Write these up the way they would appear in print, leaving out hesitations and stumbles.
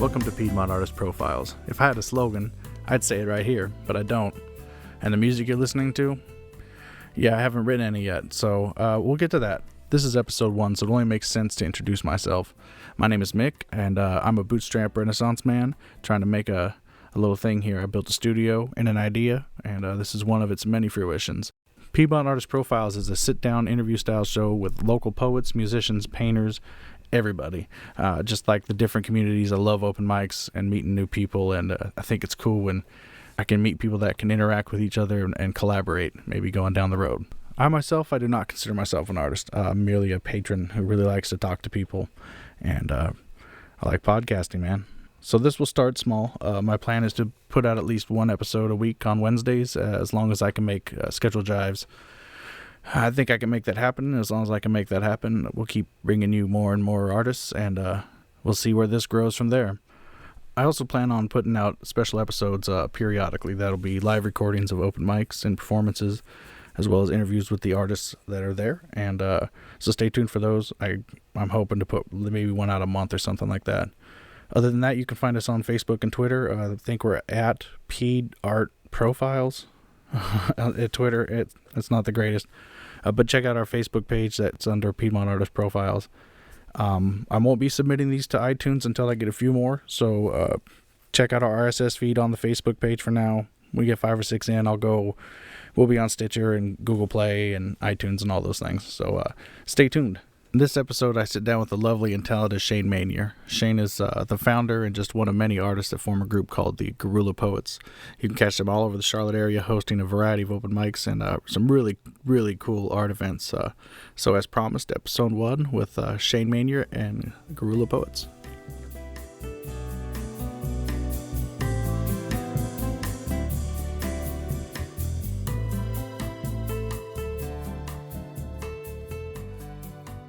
Welcome to Piedmont Artist Profiles. If I had a slogan, I'd say it right here, but I don't. And the music you're listening to? Yeah, I haven't written any yet, so we'll get to that. This is episode 1, so it only makes sense to introduce myself. My name is Mick, and I'm a bootstrap Renaissance man trying to make a little thing here. I built a studio and an idea, and this is one of its many fruitions. Piedmont Artist Profiles is a sit-down interview-style show with local poets, musicians, painters, everybody. Just like the different communities, I love open mics and meeting new people, and I think it's cool when I can meet people that can interact with each other and collaborate, maybe going down the road. I do not consider myself an artist. I'm merely a patron who really likes to talk to people, and I like podcasting, man. So this will start small. My plan is to put out at least one episode a week on Wednesdays, as long as I can make schedule jives. I think I can make that happen. As long as I can make that happen, we'll keep bringing you more and more artists, and we'll see where this grows from there. I also plan on putting out special episodes periodically. That'll be live recordings of open mics and performances, as well as interviews with the artists that are there. And so stay tuned for those. I'm hoping to put maybe one out a month or something like that. Other than that, you can find us on Facebook and Twitter. I think we're at Art Profiles. At Twitter, it's not the greatest. But check out our Facebook page that's under Piedmont Artist Profiles. I won't be submitting these to iTunes until I get a few more. So check out our RSS feed on the Facebook page for now. We get 5 or 6 in, we'll be on Stitcher and Google Play and iTunes and all those things. So stay tuned. In this episode, I sit down with the lovely and talented Shane Manier. Shane is the founder and just one of many artists that form a group called the Guerilla Poets. You can catch them all over the Charlotte area, hosting a variety of open mics and some really, really cool art events. So as promised, episode 1 with Shane Manier and Guerilla Poets.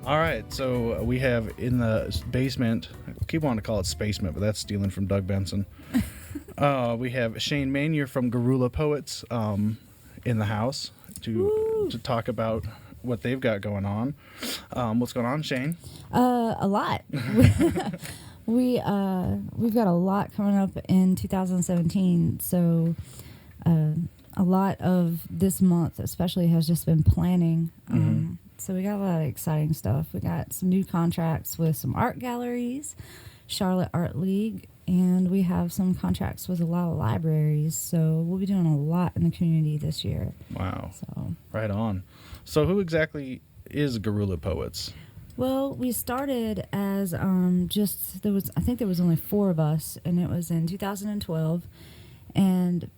All right, so we have in the basement, I keep wanting to call it Spacement, but that's stealing from Doug Benson. We have Shane Manier from Guerilla Poets in the house to talk about what they've got going on. What's going on, Shane? A lot. We've got a lot coming up in 2017, so a lot of this month especially has just been planning. So we got a lot of exciting stuff. We got some new contracts with some art galleries, Charlotte Art League, and we have some contracts with a lot of libraries. So we'll be doing a lot in the community this year. Wow. So right on. So who exactly is Guerilla Poets? Well, we started as I think there was only 4 of us, and it was in 2012. And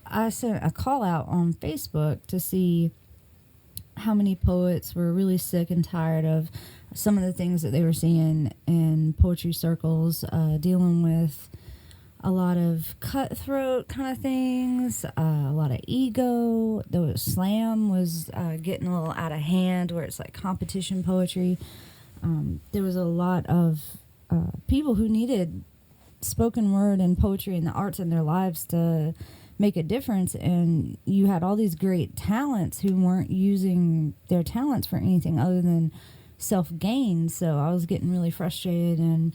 I sent a call out on Facebook to see how many poets were really sick and tired of some of the things that they were seeing in poetry circles, dealing with a lot of cutthroat kind of things, a lot of ego. The slam was getting a little out of hand, where it's like competition poetry. There was a lot of people who needed spoken word and poetry and the arts in their lives to make a difference, and you had all these great talents who weren't using their talents for anything other than self-gain. So I was getting really frustrated, and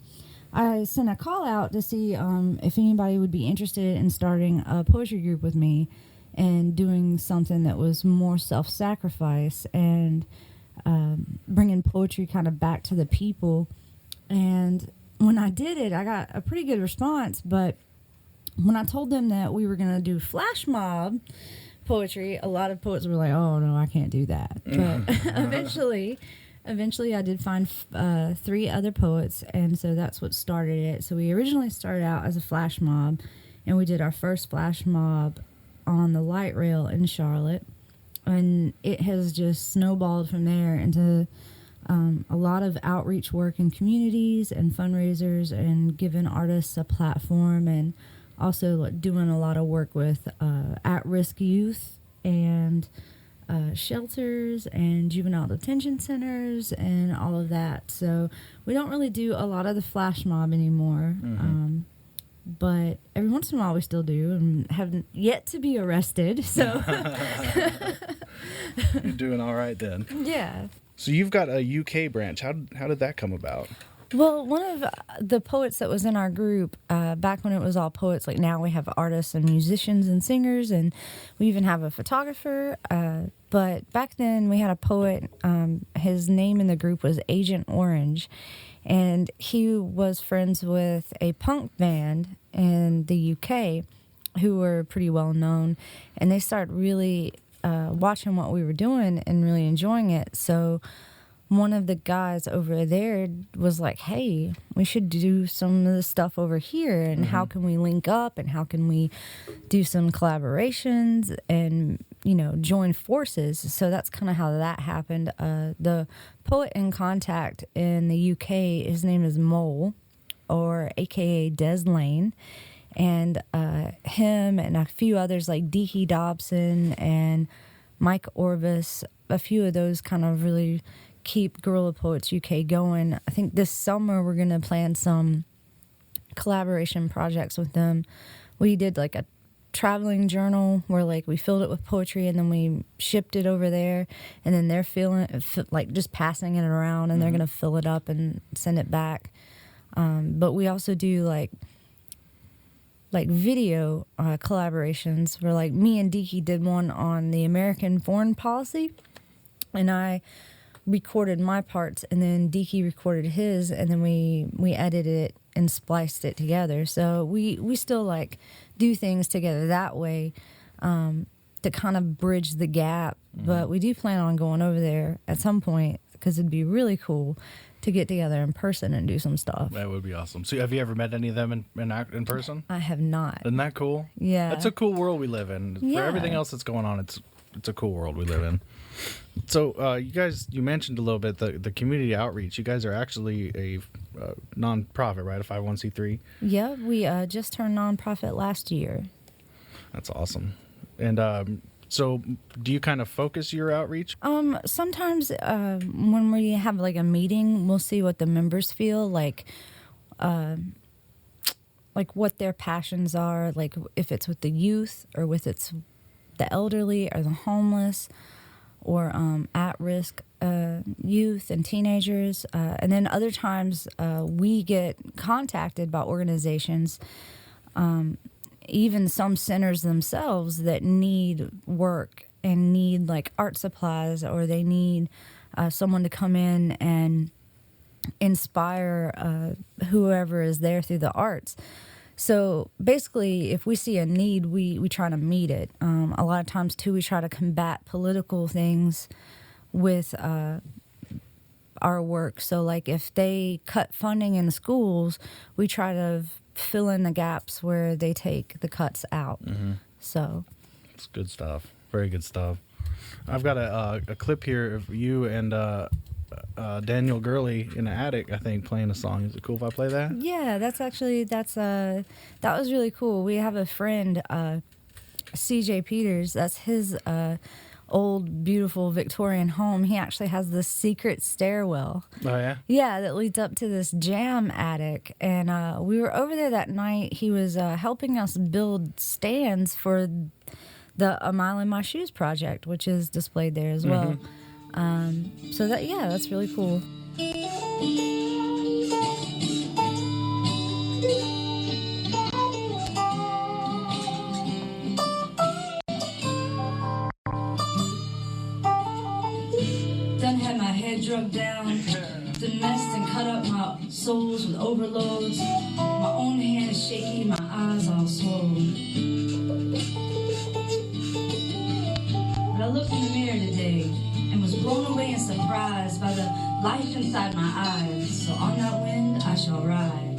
I sent a call out to see if anybody would be interested in starting a poetry group with me and doing something that was more self-sacrifice and bringing poetry kind of back to the people. And when I did it, I got a pretty good response, but when I told them that we were going to do flash mob poetry, a lot of poets were like, oh, no, I can't do that. But eventually I did find 3 other poets, and so that's what started it. So we originally started out as a flash mob, and we did our first flash mob on the light rail in Charlotte, and it has just snowballed from there into a lot of outreach work in communities and fundraisers and giving artists a platform, and also doing a lot of work with at-risk youth and shelters and juvenile detention centers and all of that. So we don't really do a lot of the flash mob anymore, but every once in a while we still do, and haven't yet to be arrested. So You're doing all right then. Yeah. So you've got a UK branch. How did that come about? Well, one of the poets that was in our group back when it was all poets, like now we have artists and musicians and singers, and we even have a photographer. But back then we had a poet. His name in the group was Agent Orange, and he was friends with a punk band in the UK who were pretty well known, and they started really watching what we were doing and really enjoying it. So one of the guys over there was like, hey, we should do some of the stuff over here, and how can we link up, and how can we do some collaborations and, you know, join forces. So that's kind of how that happened. The poet in contact in the UK, his name is Mole, or AKA Des Lane, and him and a few others like Deaky Dobson and Mike Orvis, a few of those kind of really keep Guerilla Poets UK going. I think this summer we're going to plan some collaboration projects with them. We did like a traveling journal where like we filled it with poetry and then we shipped it over there, and then they're like just passing it around, and they're going to fill it up and send it back. But we also do like video collaborations where like me and Deaky did one on the American foreign policy, and I recorded my parts, and then Deaky recorded his, and then we edited it and spliced it together. So we still like do things together that way to kind of bridge the gap. But we do plan on going over there at some point, because it'd be really cool to get together in person and do some stuff. That would be awesome. So have you ever met any of them in person? I have not. Isn't that cool? Yeah. That's a cool world we live in. Yeah. For everything else that's going on, it's a cool world we live in. So you mentioned a little bit the community outreach. You guys are actually a non-profit, right? A 501c3? Yeah, we just turned non-profit last year. That's awesome. And so do you kind of focus your outreach? Sometimes when we have like a meeting, we'll see what the members feel like what their passions are, like if it's with the youth or with the elderly or the homeless, or at-risk youth and teenagers. And then other times we get contacted by organizations, even some centers themselves, that need work and need like art supplies, or they need someone to come in and inspire whoever is there through the arts. So basically, if we see a need, we try to meet it. A lot of times, too, we try to combat political things with our work. So, like, if they cut funding in the schools, we try to fill in the gaps where they take the cuts out. So it's good stuff. Very good stuff. I've got a clip here of you and Daniel Gurley in the attic, I think, playing a song. Is it cool if I play that? Yeah, that was really cool. We have a friend, CJ Peters. That's his old beautiful Victorian home. He actually has this secret stairwell. Oh yeah? Yeah, that leads up to this jam attic. And we were over there that night. He was helping us build stands for the A Mile in My Shoes project, which is displayed there as well. So that's really cool. Done had my head drugged down, done messed and cut up my soles with overloads. My own hand is shaky, my eyes all swollen. But I looked in the mirror today and was blown away and surprised by the life inside my eyes. So on that wind I shall ride.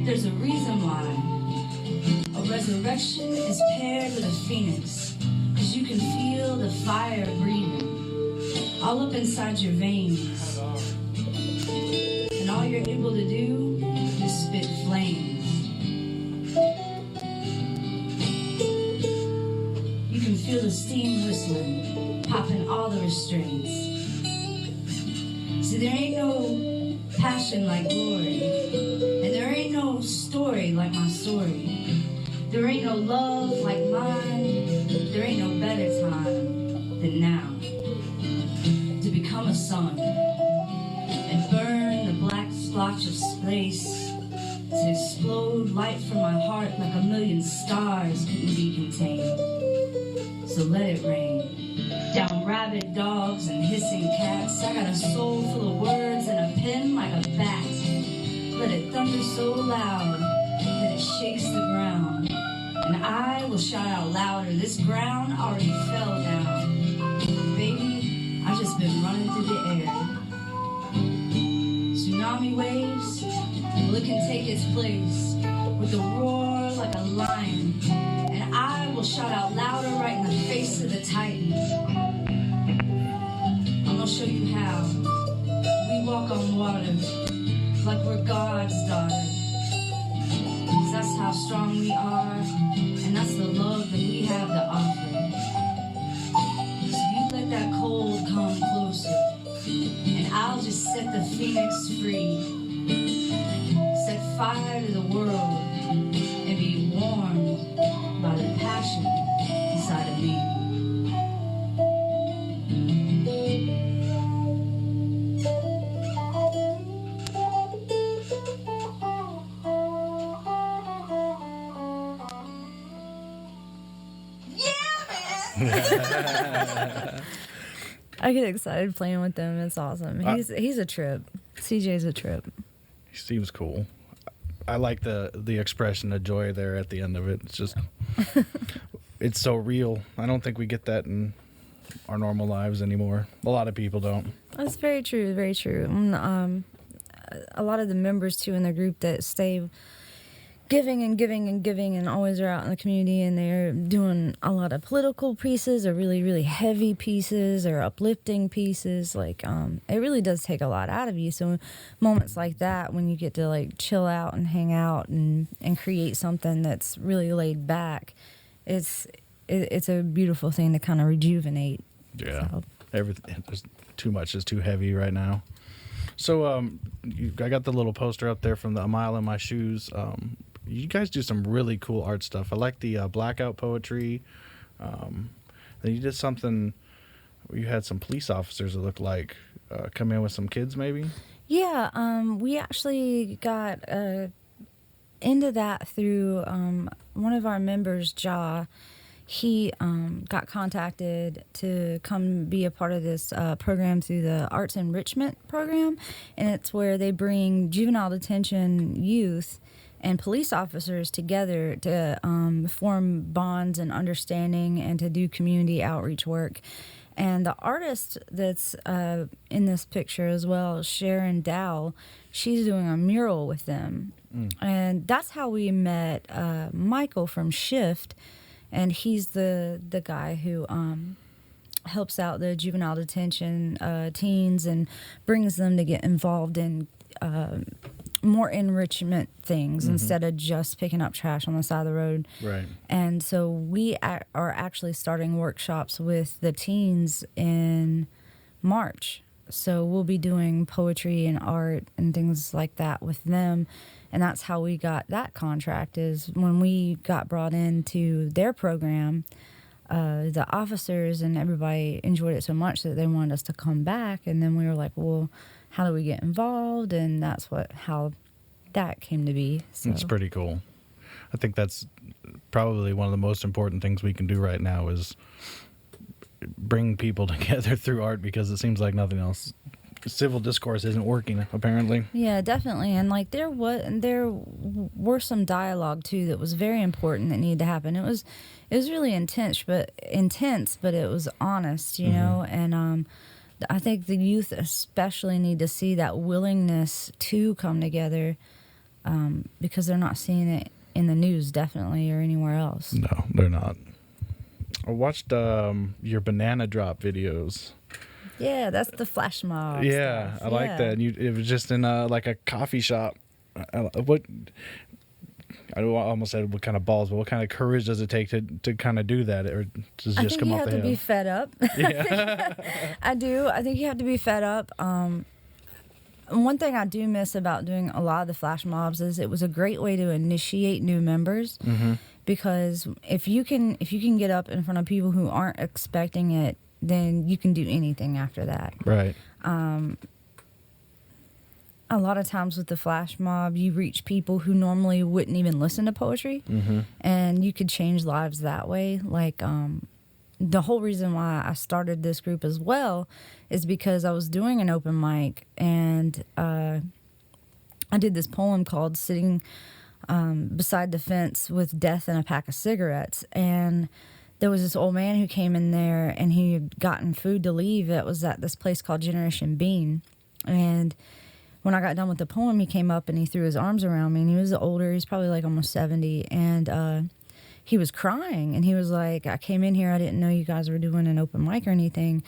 There's a reason why a resurrection is paired with a phoenix, 'cause you can feel the fire breathing all up inside your veins, and all you're able to do is spit flames. You can feel the steam whistling, popping all the restraints. See, there ain't no passion like glory, and there ain't no story like my story. There ain't no love like mine, there ain't no better time than now. a sun and burn the black splotch of space to explode light from my heart like a million stars couldn't be contained. So let it rain down rabid dogs and hissing cats. I got a soul full of words and a pen like a bat. Let it thunder so loud that it shakes the ground, and I will shout out louder. This ground already fell down. Baby, I've just been running through the air. Tsunami waves, well, it can take its place with a roar like a lion, and I will shout out louder right in the face of the Titan. I'm gonna show you how. We walk on water like we're God's daughter. 'Cause that's how strong we are, and that's the love that we have to offer. So you let that cold come closer, and I'll just set the phoenix free. Set fire to the world, and be warmed by the passion inside of me. I get excited playing with them. It's awesome. He's a trip. CJ's a trip. He seems cool. I like the expression of joy there at the end of it. It's just, it's so real. I don't think we get that in our normal lives anymore. A lot of people don't. That's very true. Very true. A lot of the members too in the group that stay giving and giving and giving and always are out in the community, and they're doing a lot of political pieces or really, really heavy pieces or uplifting pieces. Like, it really does take a lot out of you. So moments like that, when you get to like chill out and hang out and create something that's really laid back, it's a beautiful thing to kind of rejuvenate. Yeah. So. Everything, there's too much is too heavy right now. So I got the little poster up there from the A Mile in My Shoes. You guys do some really cool art stuff. I like the blackout poetry. Then you did something where you had some police officers that looked like come in with some kids maybe? Yeah, we actually got into that through one of our members, Ja. He got contacted to come be a part of this program through the Arts Enrichment Program, and it's where they bring juvenile detention youth and police officers together to form bonds and understanding and to do community outreach work. And the artist that's in this picture as well, Sharon Dow, she's doing a mural with them. And that's how we met Michael from Shift. And he's the guy who helps out the juvenile detention teens and brings them to get involved in more enrichment things instead of just picking up trash on the side of the road. Right. And so we are actually starting workshops with the teens in March. So we'll be doing poetry and art and things like that with them. And that's how we got that contract, is when we got brought into their program, the officers and everybody enjoyed it so much that they wanted us to come back. And then we were like, well, how do we get involved? And that's how that came to be. So. It's pretty cool. I think that's probably one of the most important things we can do right now is bring people together through art, because it seems like nothing else. Civil discourse isn't working, apparently. Yeah, definitely. And like there were some dialogue too that was very important that needed to happen. It was really intense, but it was honest, you know. And I think the youth especially need to see that willingness to come together, because they're not seeing it in the news, definitely, or anywhere else. No, they're not. I watched your banana drop videos. Yeah, that's the flash mob. Yeah, stuff. I like that. And it was just in like a coffee shop. I almost said what kind of balls, but what kind of courage does it take to kind of do that, or to just come off the hill? I think you have to be fed up. Yeah. I do. I think you have to be fed up. One thing I do miss about doing a lot of the flash mobs is it was a great way to initiate new members. Because if you can get up in front of people who aren't expecting it, then you can do anything after that. Right. a lot of times with the flash mob, you reach people who normally wouldn't even listen to poetry, and you could change lives that way. Like, the whole reason why I started this group as well is because I was doing an open mic, and I did this poem called Sitting Beside the Fence with Death and a Pack of Cigarettes. And there was this old man who came in there, and he had gotten food to leave. It was at this place called Generation Bean. And when I got done with the poem, he came up and he threw his arms around me, and he was older. He's probably like almost 70. And he was crying, and he was like, I came in here, I didn't know you guys were doing an open mic or anything.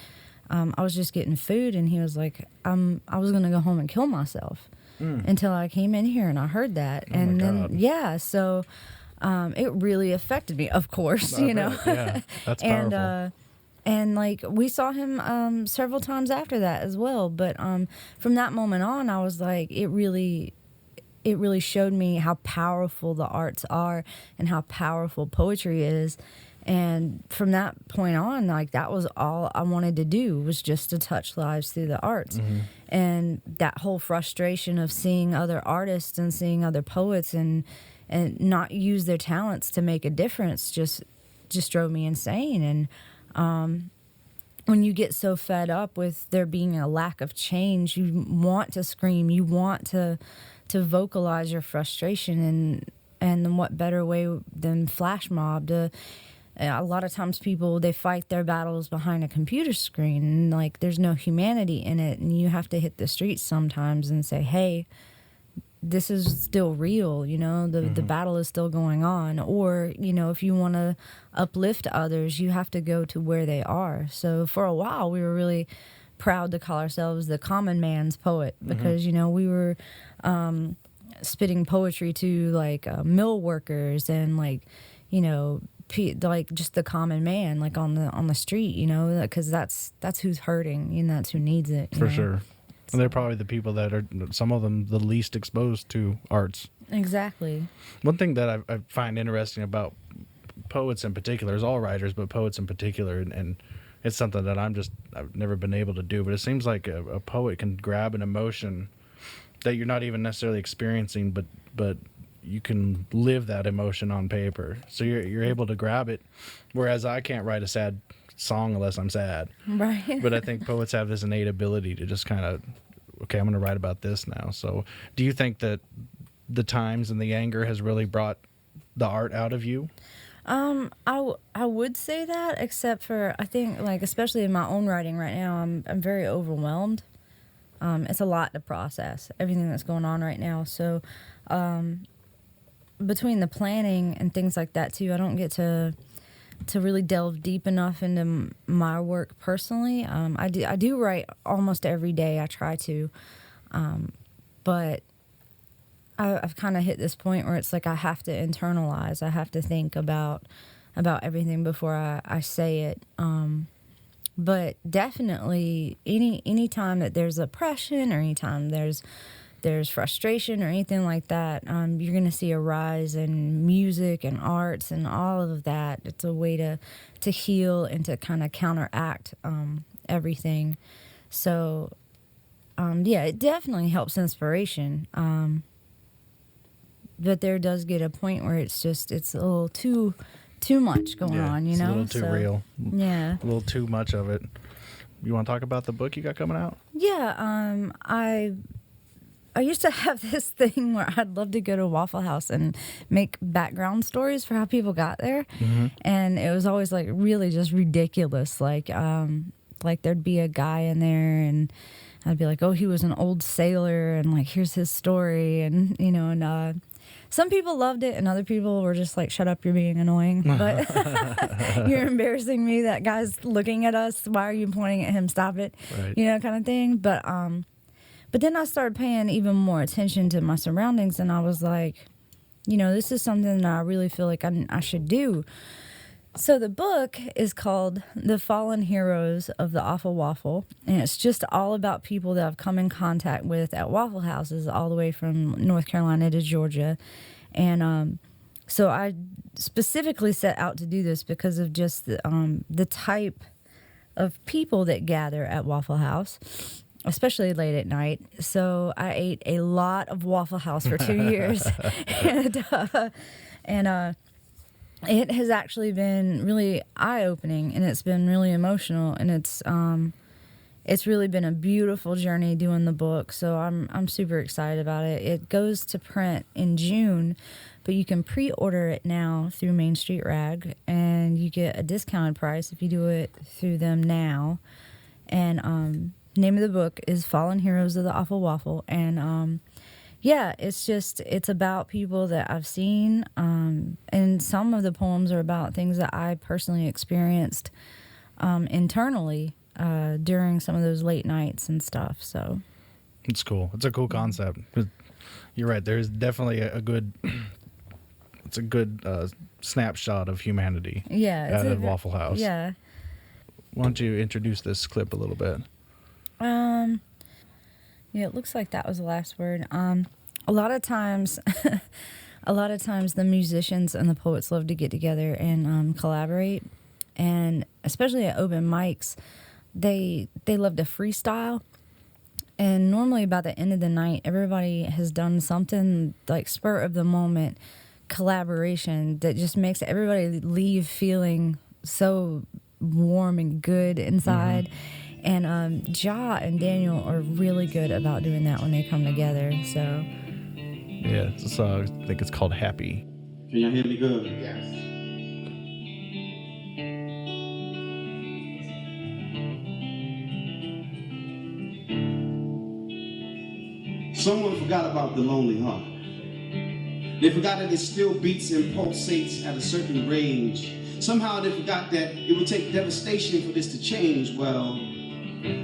I was just getting food. And he was like, I was going to go home and kill myself until I came in here and I heard that. Oh, and then, God. yeah, so it really affected me, of course, you know. Yeah, that's powerful. And like, we saw him several times after that as well. But from that moment on, I was like, it really showed me how powerful the arts are and how powerful poetry is. And from that point on, like, that was all I wanted to do, was just to touch lives through the arts. And that whole frustration of seeing other artists and seeing other poets and not use their talents to make a difference just drove me insane. And when you get so fed up with there being a lack of change, you want to scream, you want to vocalize your frustration, and then what better way than flash mob to. A lot of times people, they fight their battles behind a computer screen, and like, there's no humanity in it, and you have to hit the streets sometimes and say, hey, this is still real, you know, the battle is still going on. Or, you know, if you want to uplift others, you have to go to where they are. So for a while, we were really proud to call ourselves the common man's poet, because, you know, we were spitting poetry to like mill workers and like, you know, like just the common man, like on the street, you know, because that's who's hurting, and that's who needs it. For sure. And they're probably the people that are, some of them, the least exposed to arts. Exactly. One thing that I find interesting about poets in particular, is all writers, but poets in particular, and it's something that I've never been able to do, but it seems like a poet can grab an emotion that you're not even necessarily experiencing, but you can live that emotion on paper. So you're able to grab it, whereas I can't write a sad song unless I'm sad. Right. But I think poets have this innate ability to just kind of, okay, I'm going to write about this now. So do you think that the times and the anger has really brought the art out of you? I would say that, except for, I think, like, especially in my own writing right now, I'm very overwhelmed. It's a lot to process, everything that's going on right now. So, between the planning and things like that too, I don't get to really delve deep enough into my work personally. I do write almost every day. I try to, but I've kind of hit this point where it's like I have to internalize. I have to think about everything before I say it. But definitely any time that there's oppression, or any time there's frustration or anything like that, you're going to see a rise in music and arts and all of that. It's a way to heal and to kind of counteract everything. So, yeah, it definitely helps inspiration. But there does get a point where it's a little too much going on, you know? It's a little too real. Yeah. A little too much of it. You want to talk about the book you got coming out? Yeah, I used to have this thing where I'd love to go to Waffle House and make background stories for how people got there. And it was always like really just ridiculous. Like there'd be a guy in there and I'd be like, oh, he was an old sailor and like, here's his story. And, you know, and some people loved it and other people were just like, shut up, you're being annoying. But you're embarrassing me. That guy's looking at us. Why are you pointing at him? Stop it. Right. You know, kind of thing. But then I started paying even more attention to my surroundings, and I was like, you know, this is something that I really feel like I should do. So the book is called The Fallen Heroes of the Awful Waffle, and it's just all about people that I've come in contact with at Waffle Houses all the way from North Carolina to Georgia. And so I specifically set out to do this because of just the type of people that gather at Waffle House. especially late at night. So I ate a lot of Waffle House for 2 years. and it has actually been really eye-opening, and it's been really emotional, and it's really been a beautiful journey doing the book. So I'm super excited about it. It goes to print in June, but you can pre-order it now through Main Street Rag, and you get a discounted price if you do it through them now. And name of the book is Fallen Heroes of the Awful Waffle. And it's about people that I've seen. And some of the poems are about things that I personally experienced internally during some of those late nights and stuff. So it's cool. It's a cool concept. You're right. There's definitely a good snapshot of humanity. Yeah, at Waffle House. Yeah. Why don't you introduce this clip a little bit? Yeah, it looks like that was the last word. A lot of times the musicians and the poets love to get together and collaborate, and especially at open mics, they love to freestyle. And normally by the end of the night, everybody has done something like spur of the moment collaboration that just makes everybody leave feeling so warm and good inside. And Ja and Daniel are really good about doing that when they come together. So yeah, it's a song. I think it's called Happy. Can y'all hear me good? Yes. Someone forgot about the lonely heart. They forgot that it still beats and pulsates at a certain range. Somehow they forgot that it would take devastation for this to change. Well,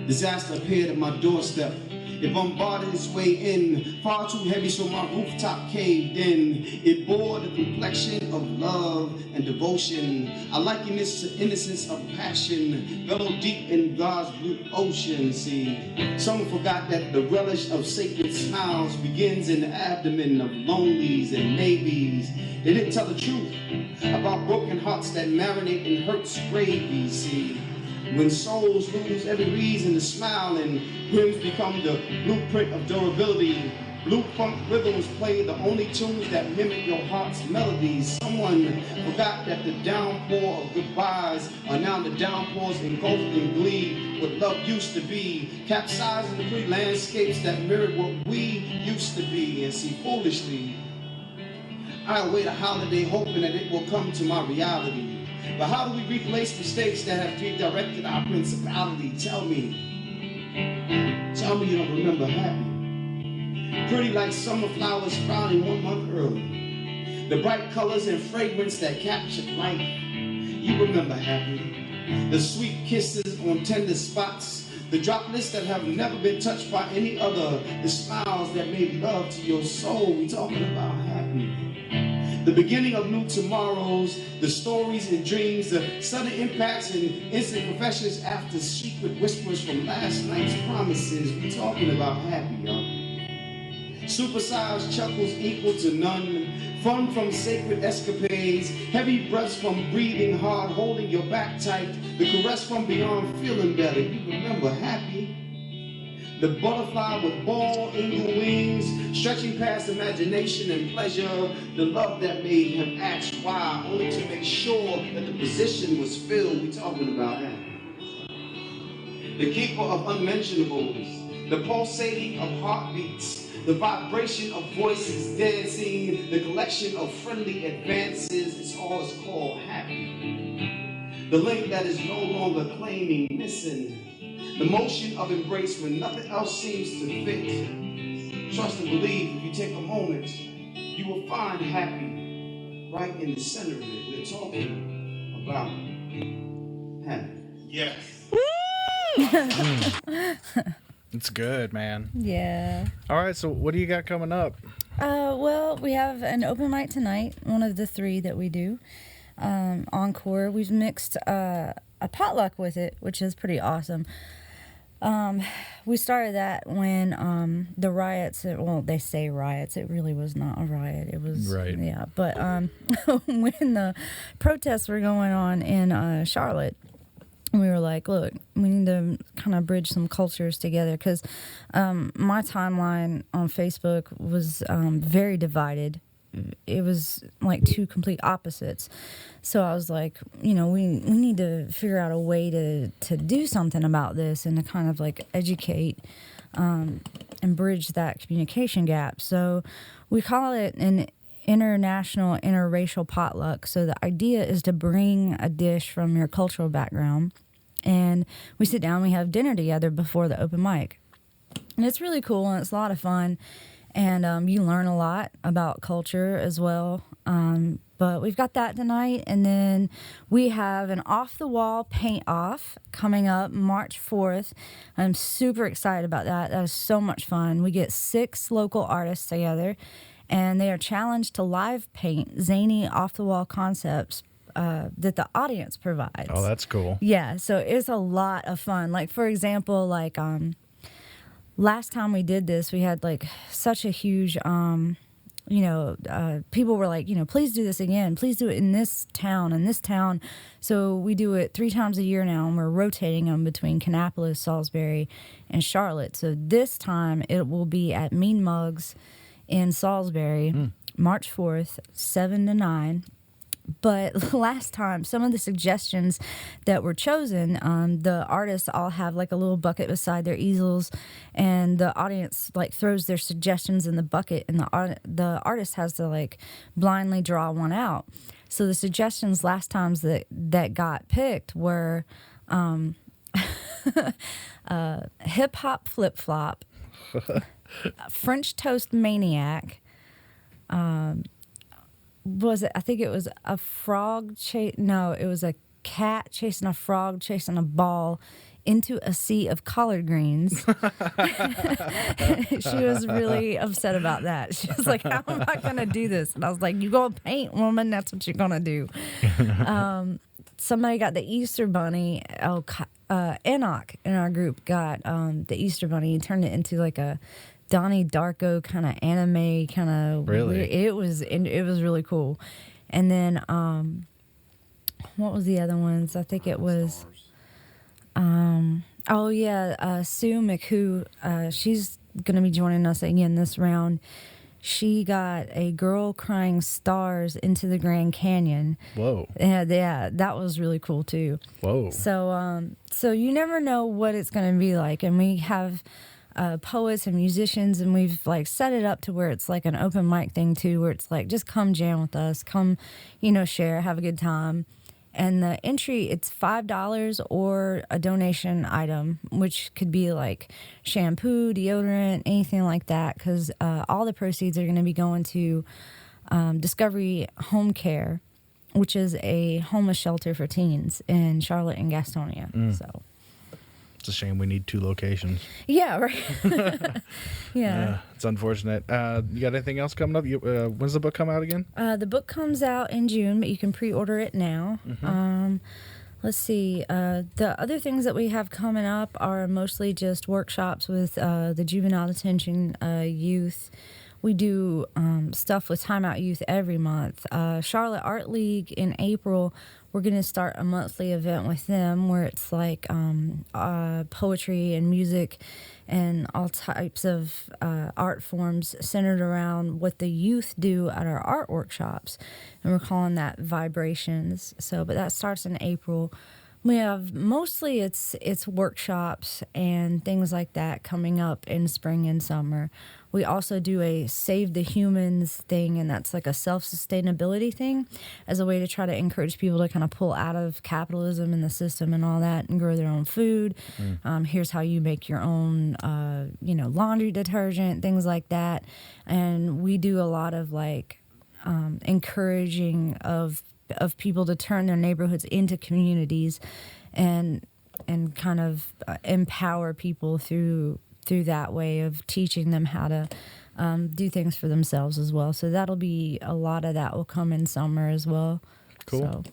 disaster appeared at my doorstep. It bombarded its way in, far too heavy so my rooftop caved in. It bore the complexion of love and devotion. I liken this to innocence of passion, bellowed deep in God's blue ocean. See, someone forgot that the relish of sacred smiles begins in the abdomen of lonelies and maybes. They didn't tell the truth about broken hearts that marinate in hurt's gravy. See, when souls lose every reason to smile and hymns become the blueprint of durability, blue funk rhythms play the only tunes that mimic your heart's melodies. Someone forgot that the downpour of goodbyes are now the downpours engulfed in glee. What love used to be, capsizing the pretty landscapes that mirrored what we used to be. And see, foolishly, I await a holiday hoping that it will come to my reality. But how do we replace mistakes that have redirected our principality? Tell me you don't remember happy. Pretty like summer flowers sprouting 1 month early. The bright colors and fragrance that captured life. You remember happy. The sweet kisses on tender spots. The droplets that have never been touched by any other. The smiles that made love to your soul. We talking about happy. The beginning of new tomorrows, the stories and dreams, the sudden impacts and instant professions after secret whispers from last night's promises. We talking about happy, y'all. Supersized chuckles equal to none, fun from sacred escapades, heavy breaths from breathing hard, holding your back tight, the caress from beyond feeling better. You remember happy. The butterfly with ball eagle wings, stretching past imagination and pleasure. The love that made him ask why, only to make sure that the position was filled. We talking about him. The keeper of unmentionables, the pulsating of heartbeats, the vibration of voices dancing, the collection of friendly advances. It's all is called happy. The link that is no longer claiming missing. The motion of embrace when nothing else seems to fit. Trust and believe, if you take a moment, you will find happy right in the center of it. We're talking about happy. Yes. It's good, man. yeah. All right, so what do you got coming up? Well, we have an open mic tonight, one of the 3 that we do. Encore. We've mixed a potluck with it, which is pretty awesome. We started that when the riots, well, they say riots, it really was not a riot. It was, right. Yeah, but when the protests were going on in Charlotte, And we were like, look, we need to kind of bridge some cultures together, because my timeline on Facebook was very divided. It was like two complete opposites. So I was like, we need to figure out a way to do something about this and to kind of like educate and bridge that communication gap. So we call it an international interracial potluck. So the idea is to bring a dish from your cultural background, and we sit down, we have dinner together before the open mic. And it's really cool, and it's a lot of fun. And you learn a lot about culture as well. But we've got that tonight. And then we have an off-the-wall paint-off coming up March 4th. I'm super excited about that. That is so much fun. We get 6 local artists together, and they are challenged to live paint zany off-the-wall concepts that the audience provides. Oh, that's cool. Yeah, so it's a lot of fun. Like, for example, like last time we did this, we had like such a huge, people were like, please do this again. Please do it in this town and this town. So we do it 3 times a year now, and we're rotating them between Kannapolis, Salisbury, and Charlotte. So this time it will be at Mean Mugs in Salisbury, March 4th, 7 to 9. But last time, some of the suggestions that were chosen, the artists all have like a little bucket beside their easels, and the audience like throws their suggestions in the bucket, and the artist has to like blindly draw one out. So the suggestions last times that got picked were hip hop flip flop, French toast maniac. Was it? I think it was a frog chase. No, it was a cat chasing a frog, chasing a ball into a sea of collard greens. She was really upset about that. She was like, "How am I going to do this?" And I was like, "You go paint, woman. That's what you're going to do." Somebody got the Easter bunny. Enoch in our group got the Easter bunny. He turned it into like a Donnie Darko kind of anime kind of. Really? It was really cool. And then what was the other ones? I think it was Sue McHugh. She's gonna be joining us again this round. She got a girl crying stars into the Grand Canyon. Whoa. Yeah, that was really cool too. Whoa. So you never know what it's gonna be like, and we have poets and musicians, and we've like set it up to where it's like an open mic thing too, where it's like just come jam with us, come share, have a good time. And the entry, it's $5 or a donation item, which could be like shampoo, deodorant, anything like that, because all the proceeds are going to be going to Discovery Home Care, which is a homeless shelter for teens in Charlotte and Gastonia. So it's a shame we need 2 locations. yeah, right. Yeah, it's unfortunate. You got anything else coming up? When's the book come out again? The book comes out in June, but you can pre-order it now. Let's see. The other things that we have coming up are mostly just workshops with the juvenile detention youth. We do stuff with Time Out Youth every month. Charlotte Art League in April, we're going to start a monthly event with them where it's like poetry and music and all types of art forms centered around what the youth do at our art workshops. And we're calling that Vibrations. But that starts in April. We have mostly it's workshops and things like that coming up in spring and summer. We also do a Save the Humans thing, and that's like a self-sustainability thing as a way to try to encourage people to kind of pull out of capitalism and the system and all that and grow their own food. Here's how you make your own, laundry detergent, things like that. And we do a lot of like encouraging of people to turn their neighborhoods into communities and kind of empower people through that way of teaching them how to do things for themselves as well. So that'll be a lot of that will come in summer as well. Cool. So.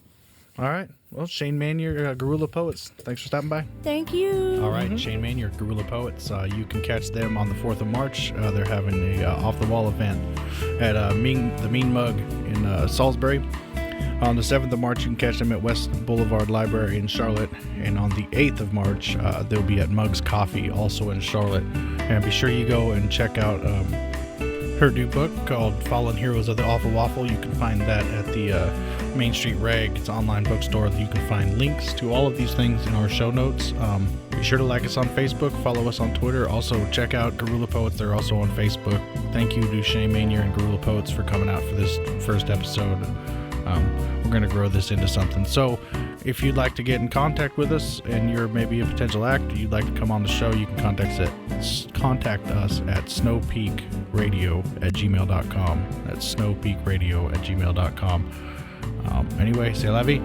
All right. Well, Shane Manier, Guerilla Poets, thanks for stopping by. Thank you. All right, Shane Manier, Guerilla Poets. You can catch them on the 4th of March. They're having a off-the-wall event at the Mean Mug in Salisbury. On the 7th of March, you can catch them at West Boulevard Library in Charlotte. And on the 8th of March, they'll be at Mugs Coffee, also in Charlotte. And be sure you go and check out her new book called Fallen Heroes of the Awful Waffle. You can find that at the Main Street Reg. It's an online bookstore. You can find links to all of these things in our show notes. Be sure to like us on Facebook, follow us on Twitter. Also, check out Guerilla Poets. They're also on Facebook. Thank you to Shane Manier and Guerilla Poets for coming out for this first episode. We're going to grow this into something. So if you'd like to get in contact with us and you're maybe a potential actor, you'd like to come on the show, you can contact us at snowpeakradio@gmail.com. That's snowpeakradio@gmail.com. Anyway, c'est la vie.